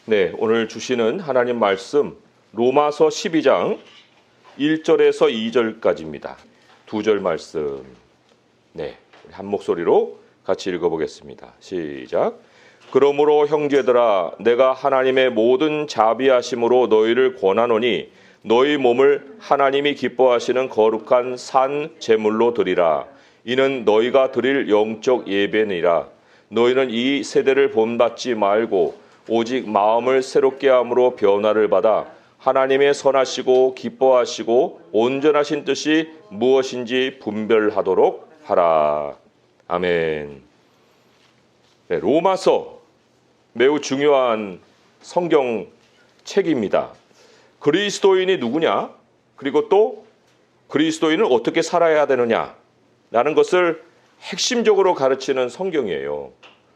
네, 오늘 주시는 하나님 말씀 로마서 12장 1절에서 2절까지입니다. 두 절 말씀. 네, 한 목소리로 같이 읽어보겠습니다. 시작. 그러므로 형제들아, 내가 하나님의 모든 자비하심으로 너희를 권하노니 너희 몸을 하나님이 기뻐하시는 거룩한 산 제물로 드리라. 이는 너희가 드릴 영적 예배니라. 너희는 이 세대를 본받지 말고 오직 마음을 새롭게 함으로 변화를 받아 하나님의 선하시고 기뻐하시고 온전하신 뜻이 무엇인지 분별하도록 하라. 아멘. 네, 로마서 매우 중요한 성경 책입니다. 그리스도인이 누구냐? 그리고 또 그리스도인은 어떻게 살아야 되느냐라는 것을 핵심적으로 가르치는 성경이에요.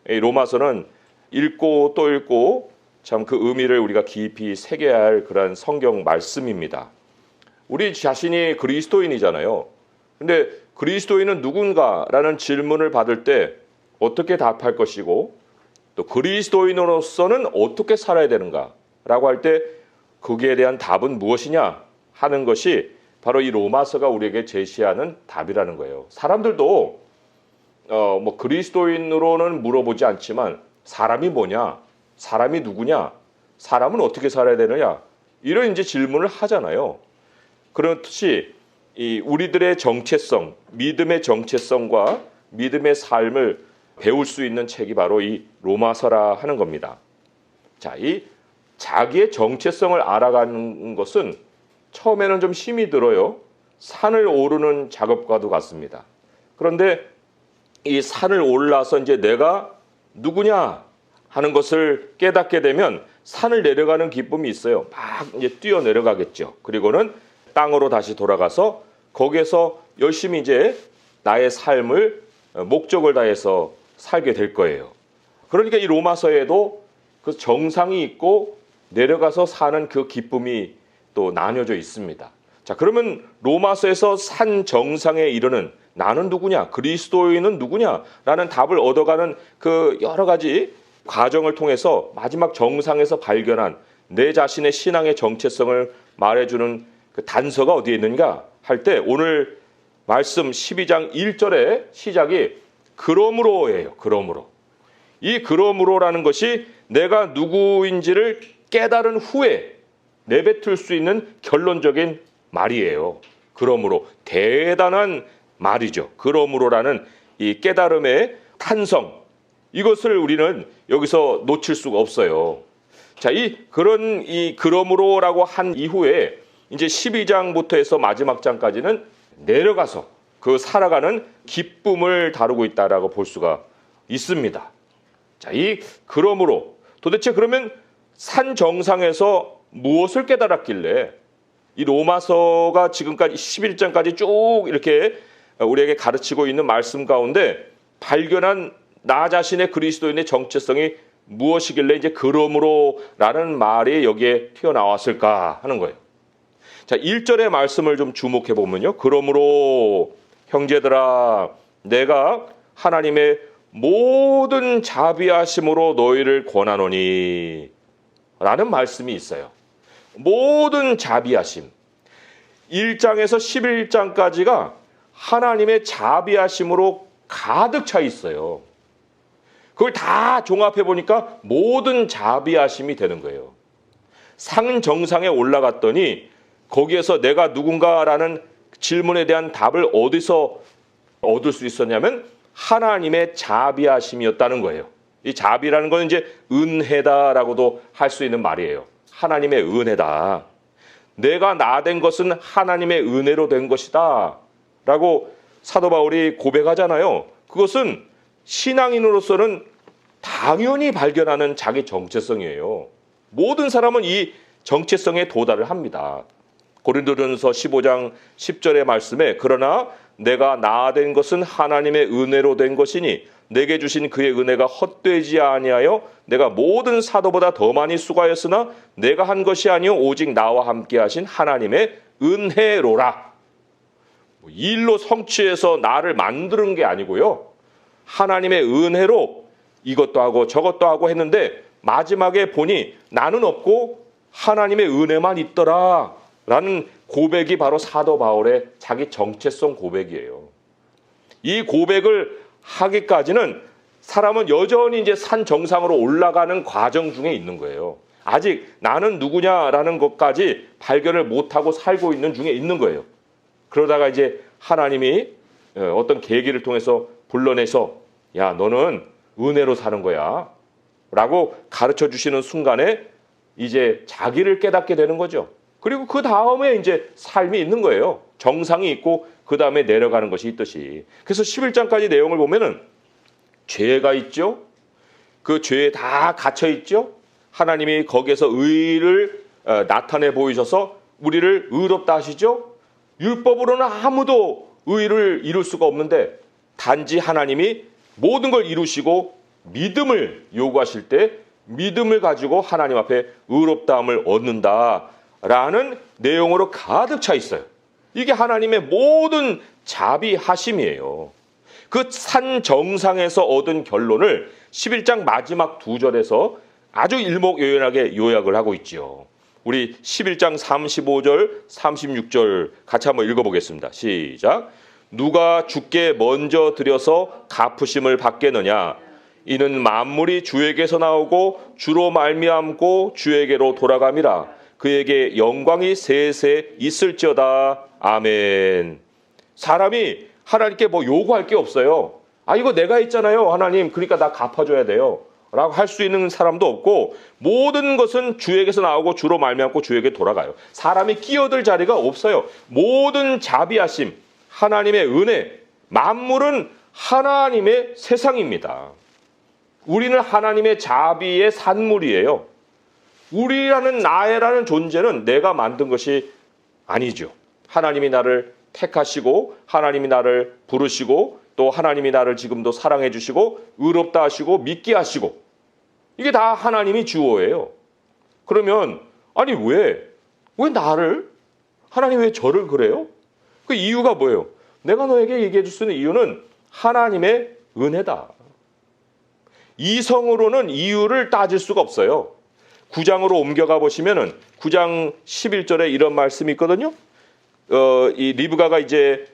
이 로마서는 읽고 또 읽고 참 그 의미를 우리가 깊이 새겨야 할 그런 성경 말씀입니다. 우리 자신이 그리스도인이잖아요. 근데 그리스도인은 누군가라는 질문을 받을 때 어떻게 답할 것이고 또 그리스도인으로서는 어떻게 살아야 되는가라고 할 때 거기에 대한 답은 무엇이냐 하는 것이 바로 이 로마서가 우리에게 제시하는 답이라는 거예요. 사람들도 그리스도인으로는 물어보지 않지만 사람이 뭐냐? 사람이 누구냐? 사람은 어떻게 살아야 되느냐? 이런 이제 질문을 하잖아요. 그렇듯이 이 우리들의 정체성, 믿음의 정체성과 믿음의 삶을 배울 수 있는 책이 바로 이 로마서라 하는 겁니다. 자, 이 자기의 정체성을 알아가는 것은 처음에는 좀 힘이 들어요. 산을 오르는 작업과도 같습니다. 그런데 이 산을 올라서 이제 내가 누구냐 하는 것을 깨닫게 되면 산을 내려가는 기쁨이 있어요. 막 이제 뛰어 내려가겠죠. 그리고는 땅으로 다시 돌아가서 거기에서 열심히 이제 나의 삶을 목적을 다해서 살게 될 거예요. 그러니까 이 로마서에도 그 정상이 있고 내려가서 사는 그 기쁨이 또 나뉘어져 있습니다. 자, 그러면 로마서에서 산 정상에 이르는 나는 누구냐? 그리스도인은 누구냐? 라는 답을 얻어가는 그 여러 가지 과정을 통해서 마지막 정상에서 발견한 내 자신의 신앙의 정체성을 말해주는 그 단서가 어디에 있는가 할 때 오늘 말씀 12장 1절의 시작이 그러므로예요. 그러므로. 이 그러므로라는 것이 내가 누구인지를 깨달은 후에 내뱉을 수 있는 결론적인 말이에요. 그러므로 대단한 말이죠. 그러므로라는 이 깨달음의 탄성, 이것을 우리는 여기서 놓칠 수가 없어요. 자, 그런 그러므로라고 한 이후에 이제 12장부터 해서 마지막 장까지는 내려가서 그 살아가는 기쁨을 다루고 있다라고 볼 수가 있습니다. 자, 그러므로 도대체 그러면 산 정상에서 무엇을 깨달았길래 이 로마서가 지금까지 11장까지 쭉 이렇게 우리에게 가르치고 있는 말씀 가운데 발견한 나 자신의 그리스도인의 정체성이 무엇이길래 이제 그러므로라는 말이 여기에 튀어나왔을까 하는 거예요. 자, 1절의 말씀을 좀 주목해 보면요. 그러므로 형제들아, 내가 하나님의 모든 자비하심으로 너희를 권하노니 라는 말씀이 있어요. 모든 자비하심. 1장에서 11장까지가 하나님의 자비하심으로 가득 차 있어요. 그걸 다 종합해 보니까 모든 자비하심이 되는 거예요. 상 정상에 올라갔더니 거기에서 내가 누군가라는 질문에 대한 답을 어디서 얻을 수 있었냐면 하나님의 자비하심이었다는 거예요. 이 자비라는 건 이제 은혜다라고도 할 수 있는 말이에요. 하나님의 은혜다. 내가 나 된 것은 하나님의 은혜로 된 것이다 라고 사도 바울이 고백하잖아요. 그것은 신앙인으로서는 당연히 발견하는 자기 정체성이에요. 모든 사람은 이 정체성에 도달을 합니다. 고린도전서 15장 10절의 말씀에 그러나 내가 나 된 것은 하나님의 은혜로 된 것이니 내게 주신 그의 은혜가 헛되지 아니하여 내가 모든 사도보다 더 많이 수고하였으나 내가 한 것이 아니요 오직 나와 함께 하신 하나님의 은혜로라. 이 일로 성취해서 나를 만드는 게 아니고요. 하나님의 은혜로 이것도 하고 저것도 하고 했는데 마지막에 보니 나는 없고 하나님의 은혜만 있더라라는 고백이 바로 사도 바울의 자기 정체성 고백이에요. 이 고백을 하기까지는 사람은 여전히 이제 산 정상으로 올라가는 과정 중에 있는 거예요. 아직 나는 누구냐라는 것까지 발견을 못하고 살고 있는 중에 있는 거예요. 그러다가 이제 하나님이 어떤 계기를 통해서 불러내서 야, 너는 은혜로 사는 거야 라고 가르쳐 주시는 순간에 이제 자기를 깨닫게 되는 거죠. 그리고 그 다음에 이제 삶이 있는 거예요. 정상이 있고 그 다음에 내려가는 것이 있듯이. 그래서 11장까지 내용을 보면은 죄가 있죠. 그 죄에 다 갇혀 있죠. 하나님이 거기에서 의를 나타내 보이셔서 우리를 의롭다 하시죠. 율법으로는 아무도 의를 이룰 수가 없는데 단지 하나님이 모든 걸 이루시고 믿음을 요구하실 때 믿음을 가지고 하나님 앞에 의롭다함을 얻는다라는 내용으로 가득 차 있어요. 이게 하나님의 모든 자비하심이에요. 그 산 정상에서 얻은 결론을 11장 마지막 2절에서 아주 일목요연하게 요약을 하고 있죠. 우리 11장 35절, 36절 같이 한번 읽어보겠습니다. 시작. 누가 주께 먼저 드려서 갚으심을 받겠느냐? 이는 만물이 주에게서 나오고 주로 말미암고 주에게로 돌아감이라. 그에게 영광이 세세 있을지어다. 아멘. 사람이 하나님께 뭐 요구할 게 없어요. 아, 이거 내가 했잖아요, 하나님. 그러니까 나 갚아줘야 돼요 라고 할 수 있는 사람도 없고 모든 것은 주에게서 나오고 주로 말미암고 주에게 돌아가요. 사람이 끼어들 자리가 없어요. 모든 자비하심, 하나님의 은혜, 만물은 하나님의 세상입니다. 우리는 하나님의 자비의 산물이에요. 우리라는 나라는 존재는 내가 만든 것이 아니죠. 하나님이 나를 택하시고 하나님이 나를 부르시고 또 하나님이 나를 지금도 사랑해 주시고 의롭다 하시고 믿게 하시고 이게 다 하나님이 주어예요. 그러면 아니 왜 나를 하나님 왜 저를 그래요? 그 이유가 뭐예요? 내가 너에게 얘기해 줄 수 있는 이유는 하나님의 은혜다. 이성으로는 이유를 따질 수가 없어요. 9장으로 옮겨가 보시면은 9장 11절에 이런 말씀이 있거든요. 이 리브가가 이제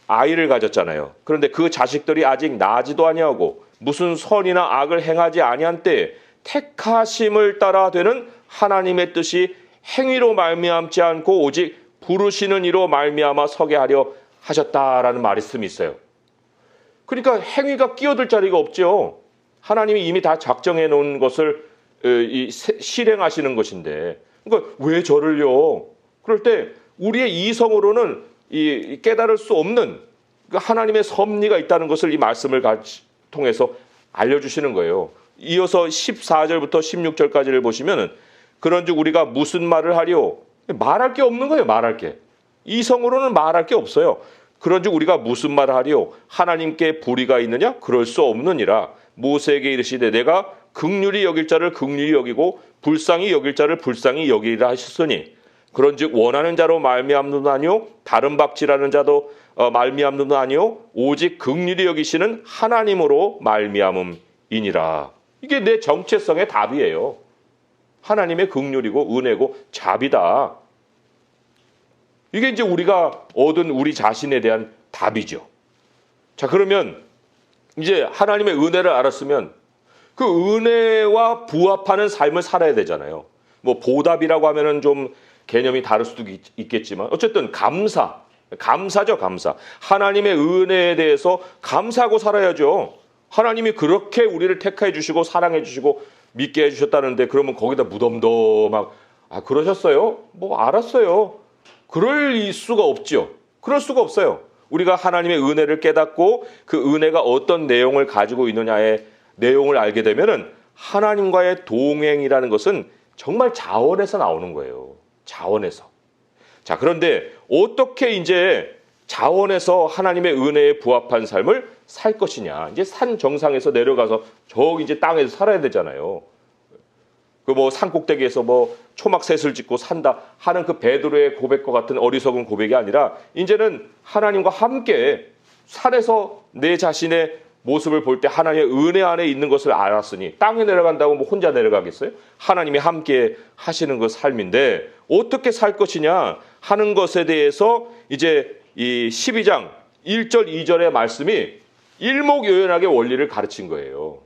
아이를 가졌잖아요. 그런데 그 자식들이 아직 나지도 아니하고 무슨 선이나 악을 행하지 아니한 때에 택하심을 따라 되는 하나님의 뜻이 행위로 말미암지 않고 오직 부르시는 이로 말미암아 서게 하려 하셨다라는 말씀이 있어요. 그러니까 행위가 끼어들 자리가 없죠. 하나님이 이미 다 작정해 놓은 것을 실행하시는 것인데, 그러니까 왜 저를요? 그럴 때 우리의 이성으로는 깨달을 수 없는 하나님의 섭리가 있다는 것을 이 말씀을 통해서 알려주시는 거예요. 이어서 14절부터 16절까지를 보시면은 그런즉 우리가 무슨 말을 하리요? 말할 게 없는 거예요. 말할 게. 이성으로는 말할 게 없어요. 그런즉 우리가 무슨 말을 하리요? 하나님께 불의가 있느냐? 그럴 수 없느니라. 모세에게 이르시되 내가 긍휼히 여길 자를 긍휼히 여기고 불쌍히 여길 자를 불쌍히 여기리라 하셨으니 그런즉 원하는 자로 말미암는 아니요 다른 박질하는 자도 말미암는 아니요 오직 긍휼히 여기시는 하나님으로 말미암음이니라. 이게 내 정체성의 답이에요. 하나님의 긍휼이고 은혜고 자비다. 이게 이제 우리가 얻은 우리 자신에 대한 답이죠. 자, 그러면 이제 하나님의 은혜를 알았으면 그 은혜와 부합하는 삶을 살아야 되잖아요. 뭐 보답이라고 하면은 좀 개념이 다를 수도 있겠지만 어쨌든 감사죠, 감사. 하나님의 은혜에 대해서 감사하고 살아야죠. 하나님이 그렇게 우리를 택해 주시고 사랑해 주시고 믿게 해주셨다는데 그러면 거기다 무덤덤하고 그러셨어요? 뭐 알았어요. 그럴 수가 없죠. 그럴 수가 없어요. 우리가 하나님의 은혜를 깨닫고 그 은혜가 어떤 내용을 가지고 있느냐의 내용을 알게 되면은 하나님과의 동행이라는 것은 정말 자원에서 나오는 거예요. 자원에서. 자, 그런데 어떻게 이제 자원에서 하나님의 은혜에 부합한 삶을 살 것이냐. 이제 산 정상에서 내려가서 저기 이제 땅에서 살아야 되잖아요. 그 뭐 산꼭대기에서 뭐 초막셋을 짓고 산다 하는 그 베드로의 고백과 같은 어리석은 고백이 아니라 이제는 하나님과 함께 산에서 내 자신의 모습을 볼 때 하나님의 은혜 안에 있는 것을 알았으니 땅에 내려간다고 뭐 혼자 내려가겠어요? 하나님이 함께 하시는 그 삶인데 어떻게 살 것이냐 하는 것에 대해서 이제 이 12장 1절 2절의 말씀이 일목요연하게 원리를 가르친 거예요.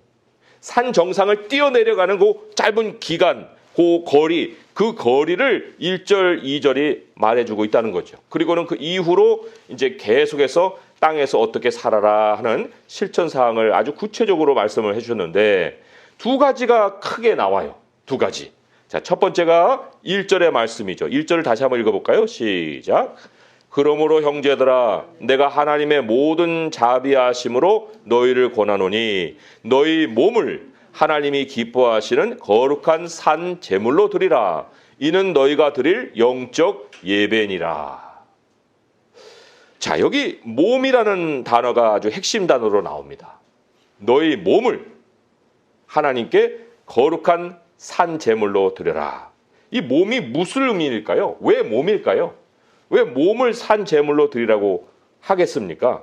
산 정상을 뛰어내려가는 그 짧은 기간, 그 거리, 그 거리를 1절 2절이 말해주고 있다는 거죠. 그리고는 그 이후로 이제 계속해서 땅에서 어떻게 살아라 하는 실천 사항을 아주 구체적으로 말씀을 해주셨는데 두 가지가 크게 나와요. 두 가지. 자, 첫 번째가 1절의 말씀이죠. 1절을 다시 한번 읽어볼까요? 시작. 그러므로 형제들아 내가 하나님의 모든 자비하심으로 너희를 권하노니 너희 몸을 하나님이 기뻐하시는 거룩한 산 제물로 드리라. 이는 너희가 드릴 영적 예배니라. 자, 여기 몸이라는 단어가 아주 핵심 단어로 나옵니다. 너희 몸을 하나님께 거룩한 산 제물로 드려라. 이 몸이 무슨 의미일까요? 왜 몸일까요? 왜 몸을 산 제물로 드리라고 하겠습니까?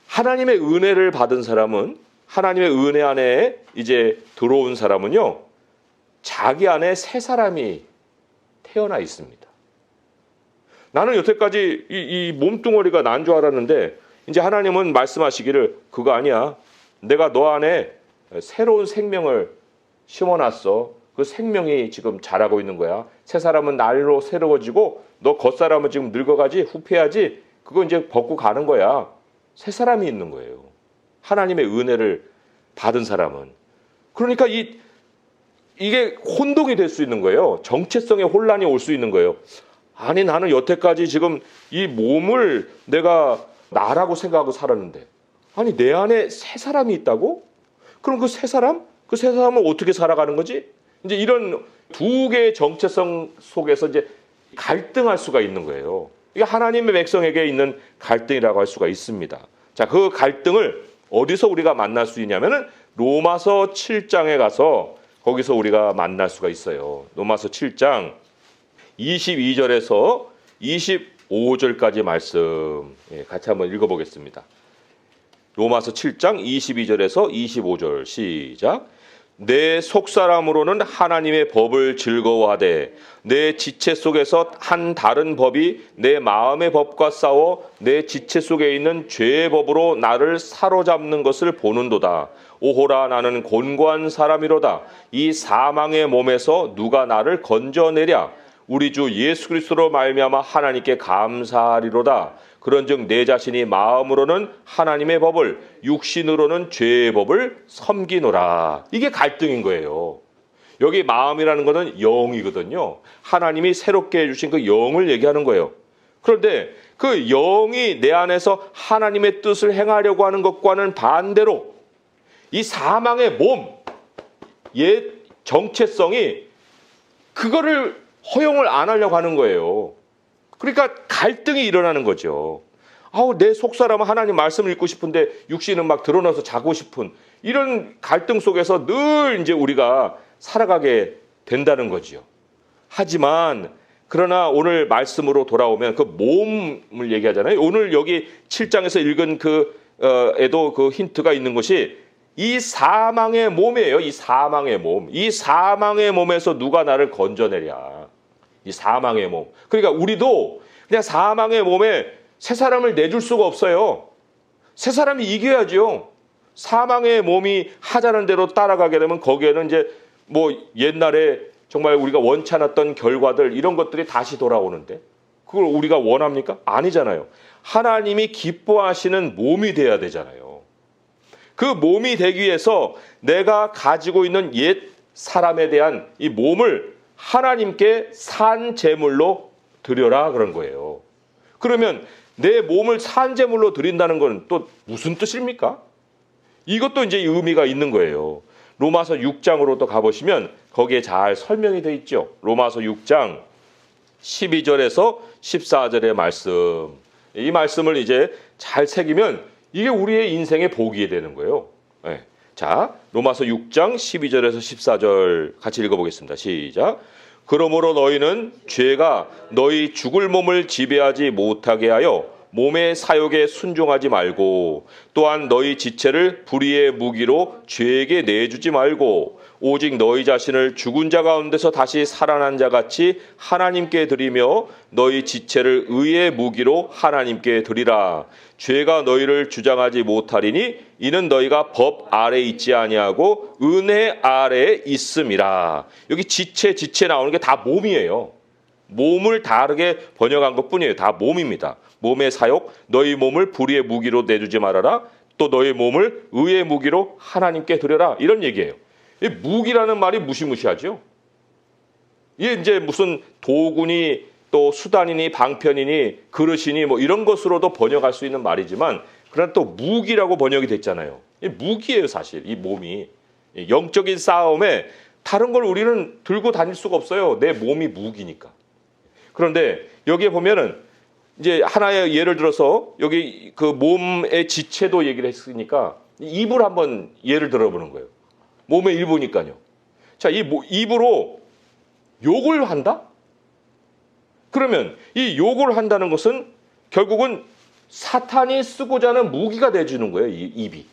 하나님의 은혜를 받은 사람은, 하나님의 은혜 안에 이제 들어온 사람은요, 자기 안에 새 사람이 태어나 있습니다. 나는 여태까지 이 몸뚱어리가 난 줄 알았는데 이제 하나님은 말씀하시기를 그거 아니야. 내가 너 안에 새로운 생명을 심어놨어. 그 생명이 지금 자라고 있는 거야. 새 사람은 날로 새로워지고 너 겉사람은 지금 늙어가지 후패하지. 그거 이제 벗고 가는 거야. 새 사람이 있는 거예요. 하나님의 은혜를 받은 사람은. 그러니까 이게 혼동이 될 수 있는 거예요. 정체성의 혼란이 올 수 있는 거예요. 아니 나는 여태까지 지금 이 몸을 내가 나라고 생각하고 살았는데 아니 내 안에 새 사람이 있다고? 그럼 그 새 사람은 어떻게 살아가는 거지? 이제 이런 두 개의 정체성 속에서 이제 갈등할 수가 있는 거예요. 이게 하나님의 백성에게 있는 갈등이라고 할 수가 있습니다. 자, 그 갈등을 어디서 우리가 만날 수 있냐면은 로마서 7장에 가서 거기서 우리가 만날 수가 있어요. 로마서 7장 22절에서 25절까지 말씀 같이 한번 읽어보겠습니다. 로마서 7장 22절에서 25절 시작. 내 속사람으로는 하나님의 법을 즐거워하되 내 지체 속에서 한 다른 법이 내 마음의 법과 싸워 내 지체 속에 있는 죄의 법으로 나를 사로잡는 것을 보는도다. 오호라 나는 곤고한 사람이로다. 이 사망의 몸에서 누가 나를 건져내랴. 우리 주 예수 그리스도로 말미암아 하나님께 감사하리로다. 그런즉 내 자신이 마음으로는 하나님의 법을 육신으로는 죄의 법을 섬기노라. 이게 갈등인 거예요. 여기 마음이라는 것은 영이거든요. 하나님이 새롭게 해주신 그 영을 얘기하는 거예요. 그런데 그 영이 내 안에서 하나님의 뜻을 행하려고 하는 것과는 반대로 이 사망의 몸, 옛 정체성이 그거를 허용을 안 하려고 하는 거예요. 그러니까 갈등이 일어나는 거죠. 내 속사람은 하나님 말씀을 읽고 싶은데 육신은 막 드러나서 자고 싶은 이런 갈등 속에서 늘 이제 우리가 살아가게 된다는 거죠. 하지만 그러나 오늘 말씀으로 돌아오면 그 몸을 얘기하잖아요. 오늘 여기 7장에서 읽은 에도 그 힌트가 있는 것이 이 사망의 몸이에요. 이 사망의 몸. 이 사망의 몸에서 누가 나를 건져내랴. 이 사망의 몸. 그러니까 우리도 그냥 사망의 몸에 새 사람을 내줄 수가 없어요. 새 사람이 이겨야죠. 사망의 몸이 하자는 대로 따라가게 되면 거기에는 이제 뭐 옛날에 정말 우리가 원치 않았던 결과들 이런 것들이 다시 돌아오는데 그걸 우리가 원합니까? 아니잖아요. 하나님이 기뻐하시는 몸이 돼야 되잖아요. 그 몸이 되기 위해서 내가 가지고 있는 옛 사람에 대한 이 몸을 하나님께 산 제물로 드려라 그런 거예요. 그러면 내 몸을 산 제물로 드린다는 건 또 무슨 뜻입니까? 이것도 이제 의미가 있는 거예요. 로마서 6장으로 또 가보시면 거기에 잘 설명이 되어 있죠. 로마서 6장 12절에서 14절의 말씀. 이 말씀을 이제 잘 새기면 이게 우리의 인생의 복이 되는 거예요. 네. 자, 로마서 6장 12절에서 14절 같이 읽어보겠습니다. 시작. 그러므로 너희는 죄가 너희 죽을 몸을 지배하지 못하게 하여 몸의 사욕에 순종하지 말고 또한 너희 지체를 불의의 무기로 죄에게 내주지 말고 오직 너희 자신을 죽은 자 가운데서 다시 살아난 자 같이 하나님께 드리며 너희 지체를 의의 무기로 하나님께 드리라. 죄가 너희를 주장하지 못하리니 이는 너희가 법 아래 있지 아니하고 은혜 아래에 있음이라. 여기 지체 나오는 게 다 몸이에요. 몸을 다르게 번역한 것뿐이에요. 다 몸입니다. 몸의 사욕, 너희 몸을 불의의 무기로 내주지 말아라. 또 너희 몸을 의의 무기로 하나님께 드려라. 이런 얘기예요. 이 무기라는 말이 무시무시하죠. 이게 이제 무슨 도구니 또 수단이니 방편이니 그릇이니 뭐 이런 것으로도 번역할 수 있는 말이지만 그러나 또 무기라고 번역이 됐잖아요. 이 무기예요, 사실. 이 몸이. 영적인 싸움에 다른 걸 우리는 들고 다닐 수가 없어요. 내 몸이 무기니까. 그런데 여기에 보면은 이제 하나의 예를 들어서 여기 그 몸의 지체도 얘기를 했으니까 입을 한번 예를 들어보는 거예요. 몸의 일부니까요. 자, 이 입으로 욕을 한다? 그러면 이 욕을 한다는 것은 결국은 사탄이 쓰고자 하는 무기가 돼주는 거예요. 이 입이.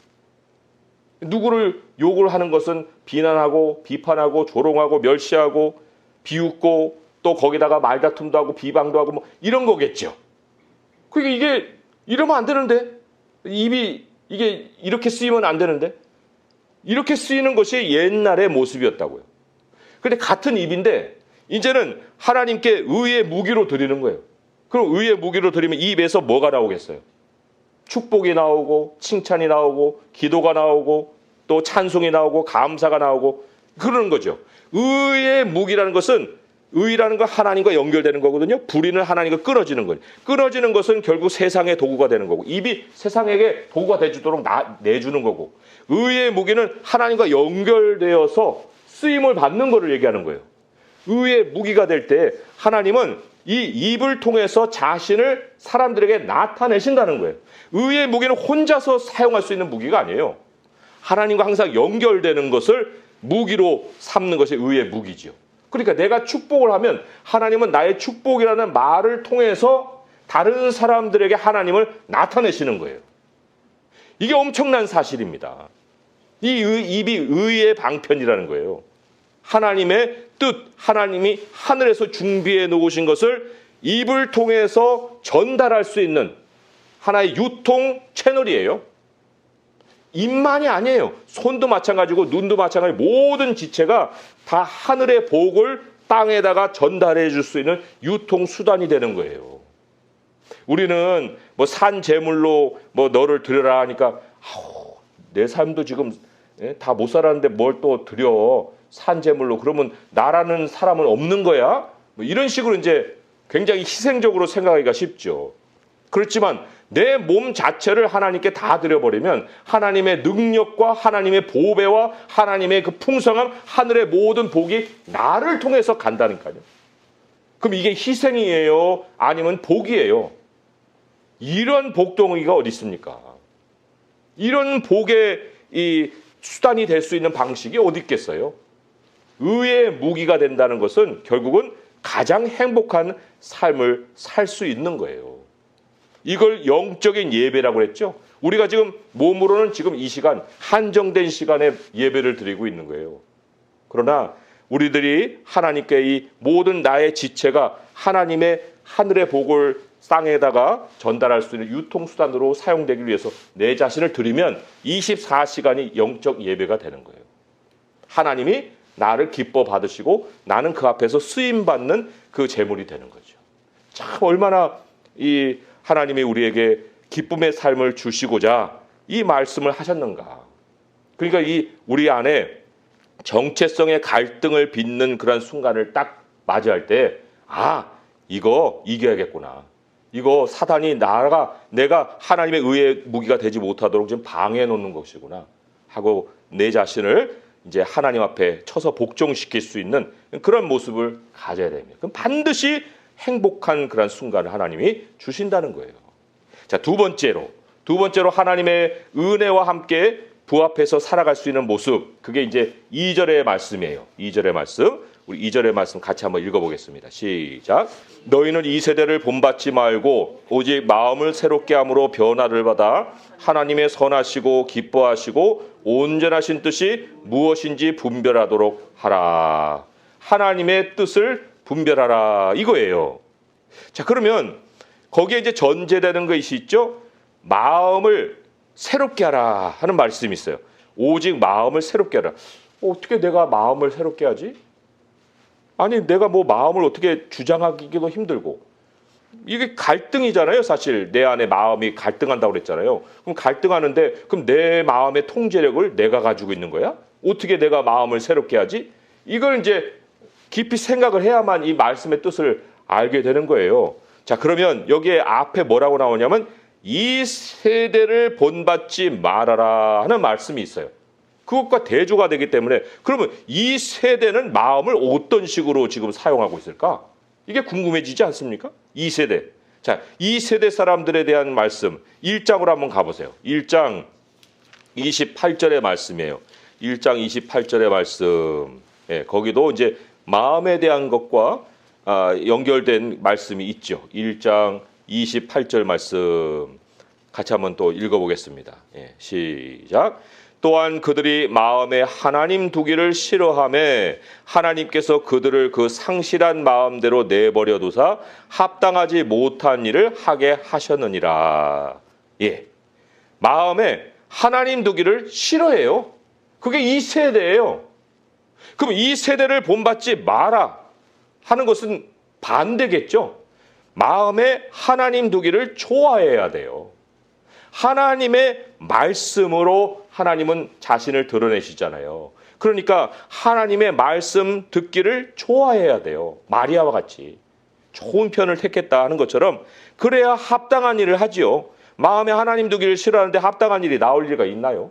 누구를 욕을 하는 것은 비난하고 비판하고 조롱하고 멸시하고 비웃고 또 거기다가 말다툼도 하고 비방도 하고 뭐 이런 거겠죠. 그러니까 이게 이러면 안 되는데 입이 이게 이렇게 쓰이면 안 되는데 이렇게 쓰이는 것이 옛날의 모습이었다고요. 그런데 같은 입인데 이제는 하나님께 의의 무기로 드리는 거예요. 그럼 의의 무기로 드리면 이 입에서 뭐가 나오겠어요? 축복이 나오고 칭찬이 나오고 기도가 나오고 또 찬송이 나오고 감사가 나오고 그러는 거죠. 의의 무기라는 것은 의라는 건 하나님과 연결되는 거거든요. 불의는 하나님과 끊어지는 거예요. 끊어지는 것은 결국 세상의 도구가 되는 거고 입이 세상에게 도구가 되주도록 내주는 거고 의의 무기는 하나님과 연결되어서 쓰임을 받는 것을 얘기하는 거예요. 의의 무기가 될 때 하나님은 이 입을 통해서 자신을 사람들에게 나타내신다는 거예요. 의의 무기는 혼자서 사용할 수 있는 무기가 아니에요. 하나님과 항상 연결되는 것을 무기로 삼는 것이 의의 무기지요. 그러니까 내가 축복을 하면 하나님은 나의 축복이라는 말을 통해서 다른 사람들에게 하나님을 나타내시는 거예요. 이게 엄청난 사실입니다. 이 입이 의의 방편이라는 거예요. 하나님의 뜻, 하나님이 하늘에서 준비해 놓으신 것을 입을 통해서 전달할 수 있는 하나의 유통 채널이에요. 입만이 아니에요. 손도 마찬가지고 눈도 마찬가지고 모든 지체가 다 하늘의 복을 땅에다가 전달해 줄 수 있는 유통 수단이 되는 거예요. 우리는 뭐 산 제물로 뭐 너를 드려라 하니까 내 삶도 지금 다 못 살았는데 뭘 또 드려 산 제물로 그러면 나라는 사람은 없는 거야? 뭐 이런 식으로 이제 굉장히 희생적으로 생각하기가 쉽죠. 그렇지만 내 몸 자체를 하나님께 다 드려버리면 하나님의 능력과 하나님의 보배와 하나님의 그 풍성함, 하늘의 모든 복이 나를 통해서 간다니까요. 그럼 이게 희생이에요? 아니면 복이에요? 이런 복덩이가 어디 있습니까? 이런 복의 이 수단이 될 수 있는 방식이 어디 있겠어요? 의의 무기가 된다는 것은 결국은 가장 행복한 삶을 살 수 있는 거예요. 이걸 영적인 예배라고 했죠. 우리가 지금 몸으로는 지금 이 시간 한정된 시간에 예배를 드리고 있는 거예요. 그러나 우리들이 하나님께 이 모든 나의 지체가 하나님의 하늘의 복을 땅에다가 전달할 수 있는 유통수단으로 사용되기 위해서 내 자신을 드리면 24시간이 영적 예배가 되는 거예요. 하나님이 나를 기뻐 받으시고 나는 그 앞에서 쓰임받는 그 제물이 되는 거죠. 참 얼마나 이 하나님이 우리에게 기쁨의 삶을 주시고자 이 말씀을 하셨는가. 그러니까 이 우리 안에 정체성의 갈등을 빚는 그런 순간을 딱 맞이할 때 이거 이겨야겠구나. 이거 사단이 내가 하나님의 의의 무기가 되지 못하도록 지금 방해해 놓는 것이구나 하고 내 자신을 이제 하나님 앞에 쳐서 복종시킬 수 있는 그런 모습을 가져야 됩니다. 그럼 반드시 행복한 그런 순간을 하나님이 주신다는 거예요. 자, 두 번째로 하나님의 은혜와 함께 부합해서 살아갈 수 있는 모습. 그게 이제 2절의 말씀이에요. 2절의 말씀. 우리 2절의 말씀 같이 한번 읽어보겠습니다. 시작. 너희는 이 세대를 본받지 말고 오직 마음을 새롭게 함으로 변화를 받아 하나님의 선하시고 기뻐하시고 온전하신 뜻이 무엇인지 분별하도록 하라. 하나님의 뜻을 분별하라 이거예요. 자, 그러면 거기에 이제 전제되는 것이 있죠. 마음을 새롭게 하라 하는 말씀이 있어요. 오직 마음을 새롭게 하라. 어떻게 내가 마음을 새롭게 하지? 아니, 내가 뭐 마음을 어떻게 주장하기도 힘들고. 이게 갈등이잖아요. 사실 내 안에 마음이 갈등한다고 그랬잖아요. 그럼 갈등하는데 그럼 내 마음의 통제력을 내가 가지고 있는 거야? 어떻게 내가 마음을 새롭게 하지? 이걸 이제 깊이 생각을 해야만 이 말씀의 뜻을 알게 되는 거예요. 자, 그러면 여기에 앞에 뭐라고 나오냐면 이 세대를 본받지 말아라 하는 말씀이 있어요. 그것과 대조가 되기 때문에 그러면 이 세대는 마음을 어떤 식으로 지금 사용하고 있을까? 이게 궁금해지지 않습니까? 이 세대. 자, 이 세대 사람들에 대한 말씀 1장으로 한번 가보세요. 1장 28절의 말씀이에요. 1장 28절의 말씀. 예, 거기도 이제 마음에 대한 것과 연결된 말씀이 있죠. 1장 28절 말씀 같이 한번 또 읽어보겠습니다. 예, 시작. 또한 그들이 마음에 하나님 두기를 싫어하매 하나님께서 그들을 그 상실한 마음대로 내버려 두사 합당하지 못한 일을 하게 하셨느니라. 예, 마음에 하나님 두기를 싫어해요. 그게 이 세대예요. 그럼 이 세대를 본받지 마라 하는 것은 반대겠죠. 마음에 하나님 두기를 좋아해야 돼요. 하나님의 말씀으로 하나님은 자신을 드러내시잖아요. 그러니까 하나님의 말씀 듣기를 좋아해야 돼요. 마리아와 같이 좋은 편을 택했다 하는 것처럼 그래야 합당한 일을 하지요. 마음에 하나님 두기를 싫어하는데 합당한 일이 나올 리가 있나요?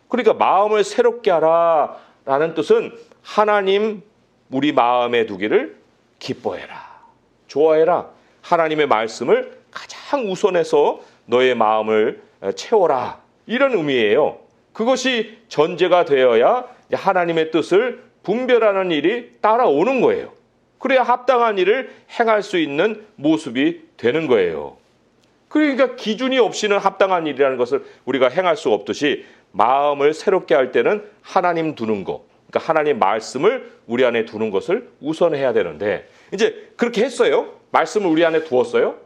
그러니까 마음을 새롭게 하라라는 뜻은 하나님 우리 마음에 두기를 기뻐해라, 좋아해라. 하나님의 말씀을 가장 우선해서 너의 마음을 채워라. 이런 의미예요. 그것이 전제가 되어야 하나님의 뜻을 분별하는 일이 따라오는 거예요. 그래야 합당한 일을 행할 수 있는 모습이 되는 거예요. 그러니까 기준이 없이는 합당한 일이라는 것을 우리가 행할 수 없듯이 마음을 새롭게 할 때는 하나님 두는 거, 그러니까 하나님 말씀을 우리 안에 두는 것을 우선해야 되는데 이제 그렇게 했어요. 말씀을 우리 안에 두었어요.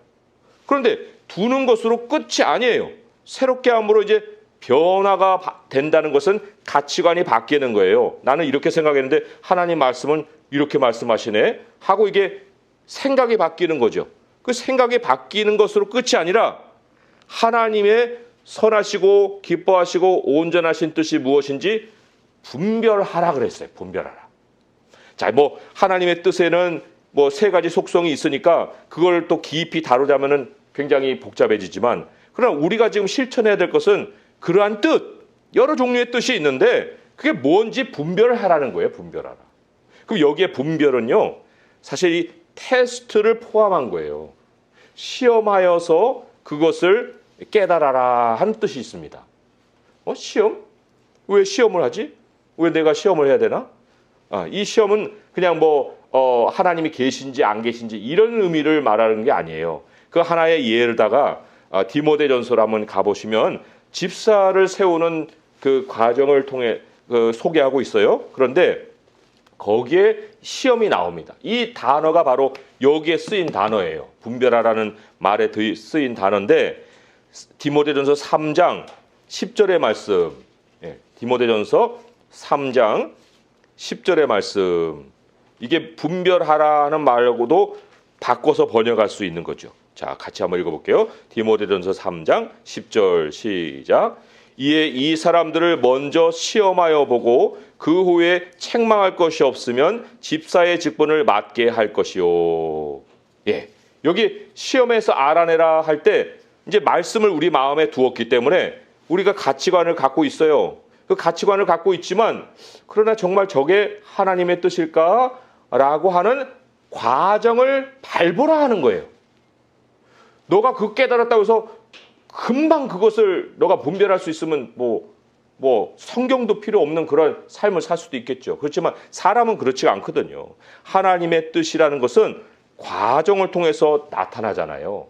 그런데 두는 것으로 끝이 아니에요. 새롭게 함으로 이제 변화가 된다는 것은 가치관이 바뀌는 거예요. 나는 이렇게 생각했는데 하나님 말씀은 이렇게 말씀하시네 하고 이게 생각이 바뀌는 거죠. 그 생각이 바뀌는 것으로 끝이 아니라 하나님의 선하시고 기뻐하시고 온전하신 뜻이 무엇인지 분별하라 그랬어요. 분별하라. 자, 뭐 하나님의 뜻에는 뭐 세 가지 속성이 있으니까 그걸 또 깊이 다루자면은 굉장히 복잡해지지만 그러나 우리가 지금 실천해야 될 것은 그러한 뜻, 여러 종류의 뜻이 있는데 그게 뭔지 분별하라는 거예요. 분별하라. 그럼 여기에 분별은요. 사실 이 테스트를 포함한 거예요. 시험하여서 그것을 깨달아라 하는 뜻이 있습니다. 시험? 왜 시험을 하지? 왜 내가 시험을 해야 되나? 이 시험은 그냥 하나님이 계신지 안 계신지 이런 의미를 말하는 게 아니에요. 그 하나의 예를다가 디모데전서를 한번 가보시면 집사를 세우는 그 과정을 통해 소개하고 있어요. 그런데 거기에 시험이 나옵니다. 이 단어가 바로 여기에 쓰인 단어예요. 분별하라는 말에 쓰인 단어인데 디모데전서 3장 10절의 말씀. 디모데전서 3장 10절의 말씀. 이게 분별하라는 말하고도 바꿔서 번역할 수 있는 거죠. 자, 같이 한번 읽어볼게요. 디모데전서 3장 10절 시작. 이에 이 사람들을 먼저 시험하여 보고 그 후에 책망할 것이 없으면 집사의 직분을 맡게 할 것이요. 예, 여기 시험에서 알아내라 할 때 이제 말씀을 우리 마음에 두었기 때문에 우리가 가치관을 갖고 있어요. 그 가치관을 갖고 있지만 그러나 정말 저게 하나님의 뜻일까라고 하는 과정을 밟으라 하는 거예요. 너가 그 깨달았다고 해서 금방 그것을 너가 분별할 수 있으면 뭐 성경도 필요 없는 그런 삶을 살 수도 있겠죠. 그렇지만 사람은 그렇지가 않거든요. 하나님의 뜻이라는 것은 과정을 통해서 나타나잖아요.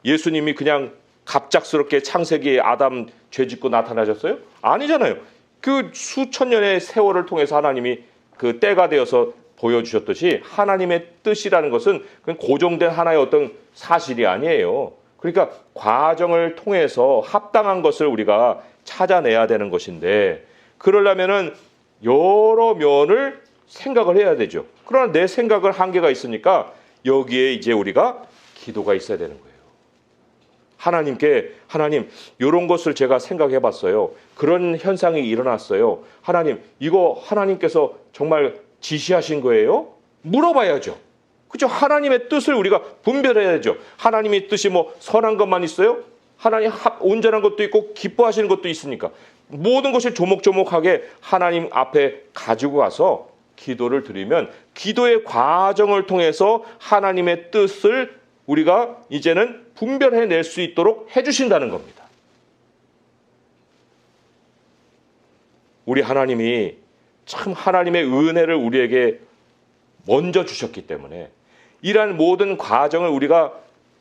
예수님이 그냥 갑작스럽게 창세기에 아담 죄짓고 나타나셨어요? 아니잖아요. 그 수천 년의 세월을 통해서 하나님이 그 때가 되어서 보여주셨듯이 하나님의 뜻이라는 것은 그냥 고정된 하나의 어떤 사실이 아니에요. 그러니까 과정을 통해서 합당한 것을 우리가 찾아내야 되는 것인데, 그러려면은 여러 면을 생각을 해야 되죠. 그러나 내 생각을 한계가 있으니까 여기에 이제 우리가 기도가 있어야 되는 거예요. 하나님께, 하나님 이런 것을 제가 생각해 봤어요. 그런 현상이 일어났어요. 하나님, 이거 하나님께서 정말 지시하신 거예요? 물어봐야죠. 그죠? 하나님의 뜻을 우리가 분별해야죠. 하나님의 뜻이 뭐 선한 것만 있어요? 하나님 온전한 것도 있고 기뻐하시는 것도 있으니까 모든 것을 조목조목하게 하나님 앞에 가지고 가서 기도를 드리면 기도의 과정을 통해서 하나님의 뜻을 우리가 이제는 분별해낼 수 있도록 해주신다는 겁니다. 우리 하나님이 참 하나님의 은혜를 우리에게 먼저 주셨기 때문에 이러한 모든 과정을 우리가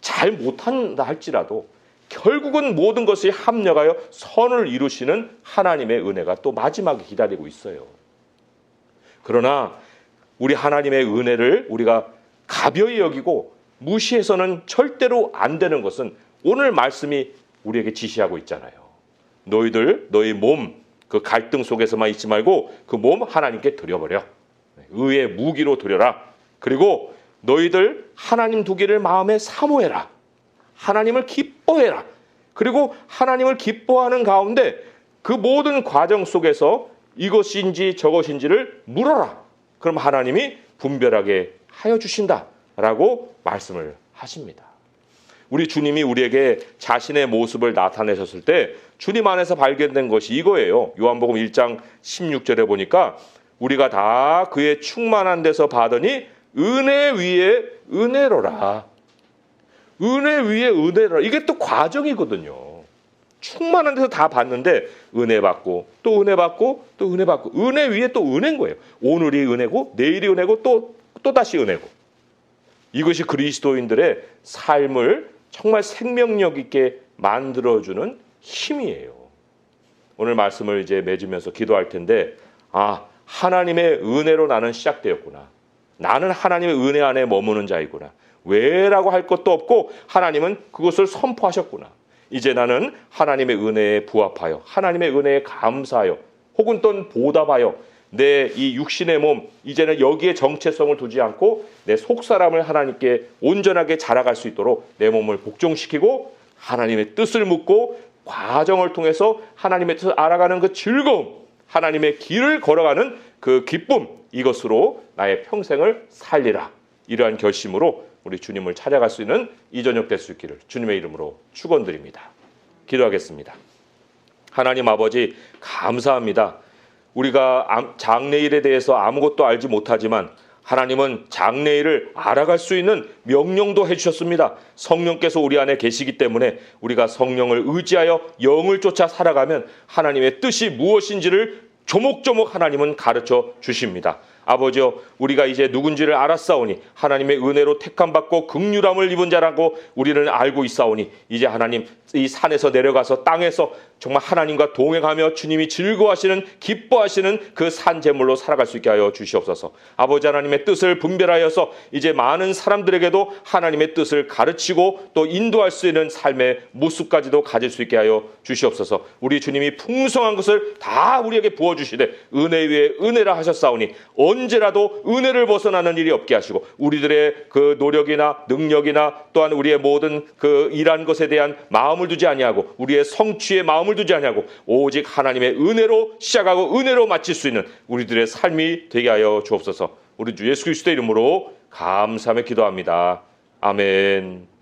잘 못한다 할지라도 결국은 모든 것이 합력하여 선을 이루시는 하나님의 은혜가 또 마지막에 기다리고 있어요. 그러나 우리 하나님의 은혜를 우리가 가벼이 여기고 무시해서는 절대로 안 되는 것은 오늘 말씀이 우리에게 지시하고 있잖아요. 너희들 너희 몸 그 갈등 속에서만 있지 말고 그 몸 하나님께 드려버려. 의의 무기로 드려라. 그리고 너희들 하나님 두기를 마음에 사모해라. 하나님을 기뻐해라. 그리고 하나님을 기뻐하는 가운데 그 모든 과정 속에서 이것인지 저것인지를 물어라. 그럼 하나님이 분별하게 하여 주신다라고 말씀을 하십니다. 우리 주님이 우리에게 자신의 모습을 나타내셨을 때 주님 안에서 발견된 것이 이거예요. 요한복음 1장 16절에 보니까 우리가 다 그의 충만한 데서 받으니 은혜 위에 은혜로라. 은혜 위에 은혜로라. 이게 또 과정이거든요. 충만한 데서 다 받는데 은혜 받고 또 은혜 받고 또 은혜 받고 은혜 위에 또 은혜인 거예요. 오늘이 은혜고 내일이 은혜고 또 다시 은혜고. 이것이 그리스도인들의 삶을 정말 생명력 있게 만들어주는 힘이에요. 오늘 말씀을 이제 맺으면서 기도할 텐데, 하나님의 은혜로 나는 시작되었구나. 나는 하나님의 은혜 안에 머무는 자이구나. 왜라고 할 것도 없고 하나님은 그것을 선포하셨구나. 이제 나는 하나님의 은혜에 부합하여 하나님의 은혜에 감사하여 혹은 또 보답하여 내 이 육신의 몸 이제는 여기에 정체성을 두지 않고 내 속사람을 하나님께 온전하게 자라갈 수 있도록 내 몸을 복종시키고 하나님의 뜻을 묻고 과정을 통해서 하나님의 뜻을 알아가는 그 즐거움, 하나님의 길을 걸어가는 그 기쁨, 이것으로 나의 평생을 살리라. 이러한 결심으로 우리 주님을 찾아갈 수 있는 이 저녁 될 수 있기를 주님의 이름으로 축원드립니다. 기도하겠습니다. 하나님 아버지 감사합니다. 우리가 장래일에 대해서 아무것도 알지 못하지만 하나님은 장래일을 알아갈 수 있는 명령도 해주셨습니다. 성령께서 우리 안에 계시기 때문에 우리가 성령을 의지하여 영을 쫓아 살아가면 하나님의 뜻이 무엇인지를 조목조목 하나님은 가르쳐 주십니다. 아버지여, 우리가 이제 누군지를 알았사오니 하나님의 은혜로 택함받고 긍휼함을 입은 자라고 우리는 알고 있사오니 이제 하나님 이 산에서 내려가서 땅에서 정말 하나님과 동행하며 주님이 즐거워하시는 기뻐하시는 그 산 제물로 살아갈 수 있게 하여 주시옵소서. 아버지 하나님의 뜻을 분별하여서 이제 많은 사람들에게도 하나님의 뜻을 가르치고 또 인도할 수 있는 삶의 모습까지도 가질 수 있게 하여 주시옵소서. 우리 주님이 풍성한 것을 다 우리에게 부어주시되 은혜 위에 은혜라 하셨사오니 언제라도 은혜를 벗어나는 일이 없게 하시고 우리들의 그 노력이나 능력이나 또한 우리의 모든 그 일한 것에 대한 마음을 두지 아니하고 우리의 성취에 마음을 두지 아니하고 오직 하나님의 은혜로 시작하고 은혜로 마칠 수 있는 우리들의 삶이 되게 하여 주옵소서. 우리 주 예수 그리스도의 이름으로 감사하며 기도합니다. 아멘.